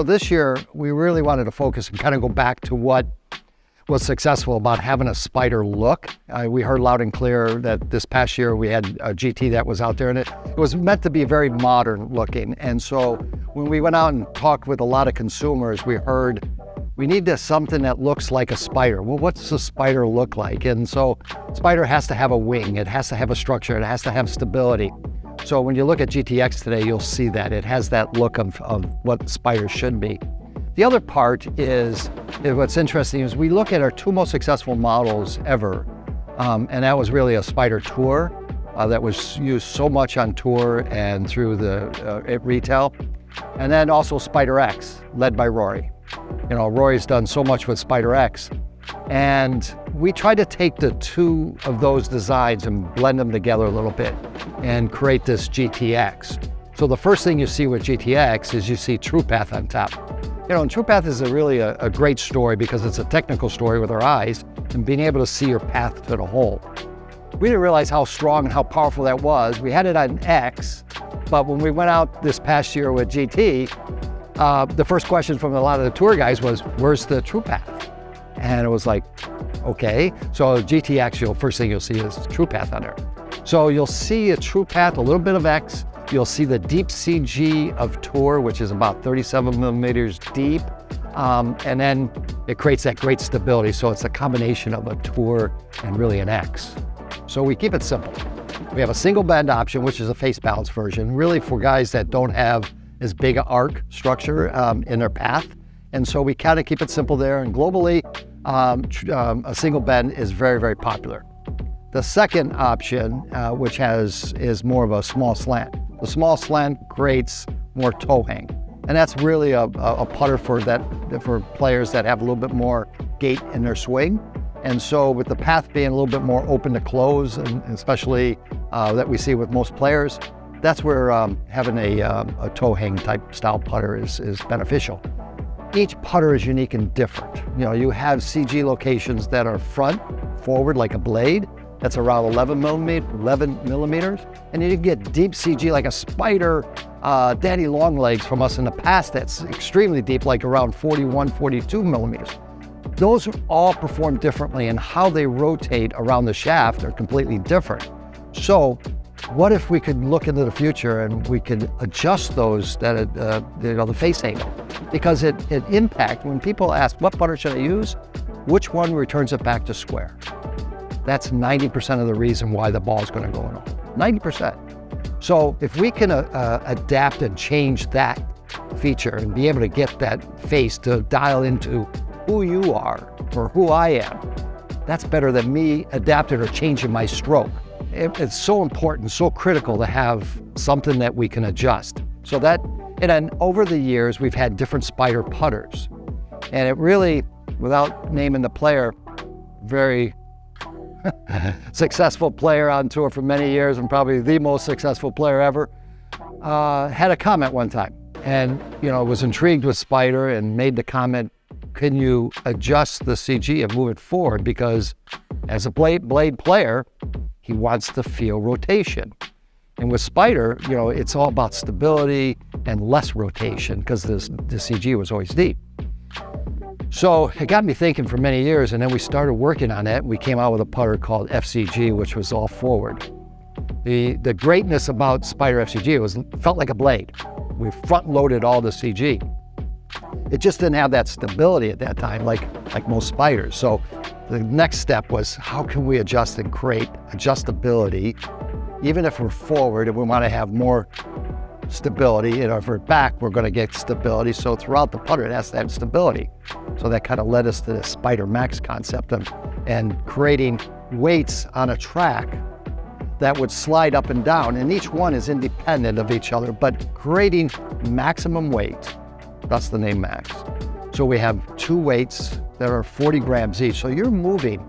So this year, we really wanted to focus and kind of go back to what was successful about having a Spider look. We heard loud and clear that this past year we had a GT that was out there, and it was meant to be very modern looking. And so when we went out and talked with a lot of consumers, we heard we need something that looks like a Spider. Well, what's a Spider look like? And so Spider has to have a wing, it has to have a structure, it has to have stability. So when you look at GTX today, you'll see that it has that look of what Spider should be. The other part is what's interesting is we look at our two most successful models ever, and that was really a Spider Tour that was used so much on tour and through at retail, and then also Spider X, led by Rory. You know, Rory's done so much with Spider X, and we tried to take the two of those designs and blend them together a little bit and create this GTX. So the first thing you see with GTX is you see TruePath on top. You know, and TruePath is really a great story because it's a technical story with our eyes and being able to see your path to the hole. We didn't realize how strong and how powerful that was. We had it on X, but when we went out this past year with GT, the first question from a lot of the tour guys was, where's the TruePath? And it was like, okay. So GTX, first thing you'll see is TruePath on there. So you'll see a TruePath, a little bit of X. You'll see the deep CG of Tour, which is about 37 millimeters deep. And then it creates that great stability. So it's a combination of a Tour and really an X. So we keep it simple. We have a single bend option, which is a face balance version, really for guys that don't have as big an arc structure in their path. And so we kind of keep it simple there. And globally, a single bend is very, very popular. The second option, which is more of a small slant. The small slant creates more toe hang. And that's really a putter for players that have a little bit more gait in their swing. And so with the path being a little bit more open to close, and especially that we see with most players, that's where having a toe hang type style putter is beneficial. Each putter is unique and different. You know, you have CG locations that are front, forward like a blade. That's around 11 millimeters. And you can get deep CG like a Spider Daddy Longlegs from us in the past that's extremely deep, like around 41, 42 millimeters. Those all perform differently, and how they rotate around the shaft are completely different. So what if we could look into the future and we could adjust those, the face angle? Because it impacts, when people ask, what putter should I use? Which one returns it back to square? That's 90% of the reason why the ball's going to go in a hole. 90%. So if we can adapt and change that feature and be able to get that face to dial into who you are or who I am, that's better than me adapting or changing my stroke. It's so important, so critical to have something that we can adjust. So that, and then over the years, we've had different Spider putters. And it really, without naming the player, very successful player on tour for many years and probably the most successful player ever, had a comment one time and, was intrigued with Spider and made the comment, can you adjust the CG and move it forward? Because as a blade player, he wants to feel rotation. And with Spider, it's all about stability and less rotation because the CG was always deep. So it got me thinking for many years, and then we started working on it. We came out with a putter called FCG, which was all forward. The greatness about Spider FCG it felt like a blade. We front-loaded all the CG. It just didn't have that stability at that time, like most Spiders. So the next step was, how can we adjust and create adjustability, even if we're forward and we want to have more stability, and if we're back, we're going to get stability. So throughout the putter, it has to have stability. So that kind of led us to the Spider Max concept and creating weights on a track that would slide up and down. And each one is independent of each other, but creating maximum weight. That's the name Max. So we have two weights that are 40 grams each. So you're moving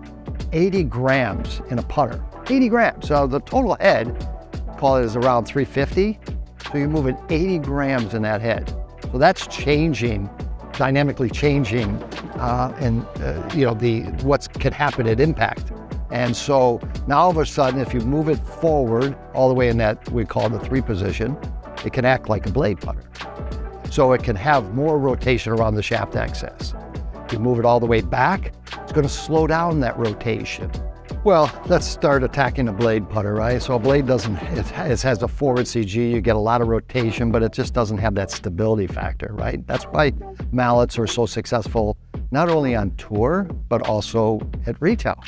80 grams in a putter, 80 grams. So the total head, call it, is around 350. So you're moving 80 grams in that head. So that's changing, dynamically changing, what could happen at impact. And so now all of a sudden, if you move it forward all the way in that, we call the 3 position, it can act like a blade putter. so it can have more rotation around the shaft axis. If you move it all the way back, it's going to slow down that rotation. Well, let's start attacking a blade putter, right? So a blade it has a forward CG, you get a lot of rotation, but it just doesn't have that stability factor, right? That's why mallets are so successful, not only on tour, but also at retail.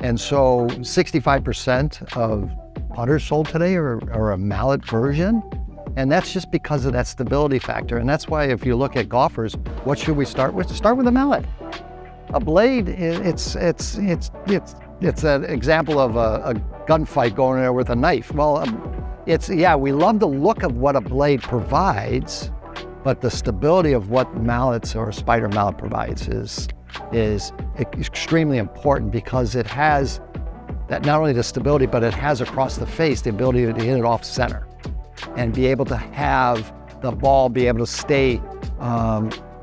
And so 65% of putters sold today are a mallet version. And that's just because of that stability factor. And that's why if you look at golfers, what should we start with? Start with a mallet. A blade, it's an example of a gunfight going there with a knife. Well, yeah, we love the look of what a blade provides, but the stability of what mallets or a Spider mallet provides is extremely important, because it has that, not only the stability, but it has across the face the ability to hit it off center and be able to have the ball be able to stay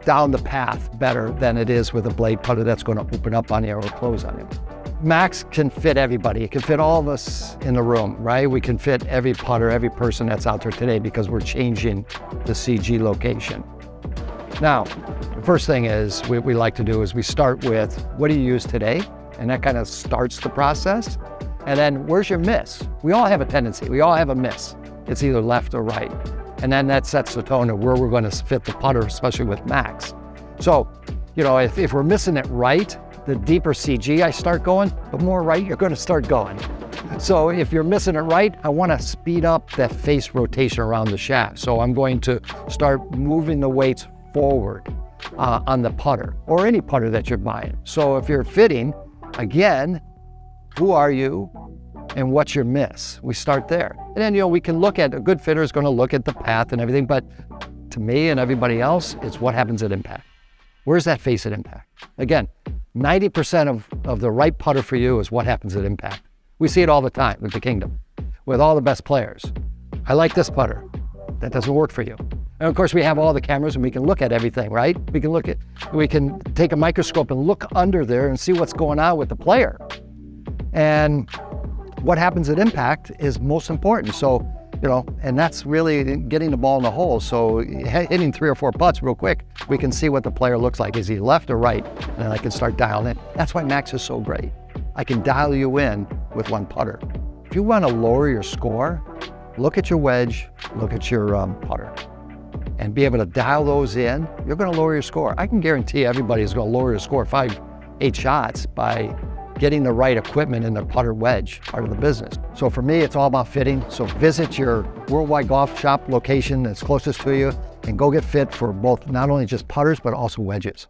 down the path better than it is with a blade putter that's going to open up on you or close on you. Max can fit everybody. It can fit all of us in the room, right? We can fit every putter, every person that's out there today, because we're changing the CG location. Now, the first thing is we like to do is we start with, what do you use today? And that kind of starts the process. And then where's your miss? We all have a tendency. We all have a miss. It's either left or right. And then that sets the tone of where we're going to fit the putter, especially with Max. So, you know, if we're missing it right, the deeper CG I start going, the more right you're going to start going. So if you're missing it right, I want to speed up that face rotation around the shaft. So I'm going to start moving the weights forward on the putter, or any putter that you're buying. So if you're fitting, again, who are you? And what's your miss? We start there. And then, you know, we can look at, a good fitter is going to look at the path and everything, but to me and everybody else, it's what happens at impact. Where's that face at impact? Again, 90% of the right putter for you is what happens at impact. We see it all the time with the Kingdom, with all the best players. I like this putter. That doesn't work for you. And of course, we have all the cameras and we can look at everything, right? We can take a microscope and look under there and see what's going on with the player. And what happens at impact is most important. So, you know, and that's really getting the ball in the hole. So hitting 3 or 4 putts real quick, we can see what the player looks like. Is he left or right? And then I can start dialing in. That's why Max is so great. I can dial you in with one putter. If you want to lower your score, look at your wedge, look at your putter, and be able to dial those in. You're going to lower your score. I can guarantee everybody is going to lower your score 5, 8 shots by getting the right equipment in the putter wedge part of the business. So for me, it's all about fitting. So visit your Worldwide Golf Shop location that's closest to you and go get fit for both, not only just putters, but also wedges.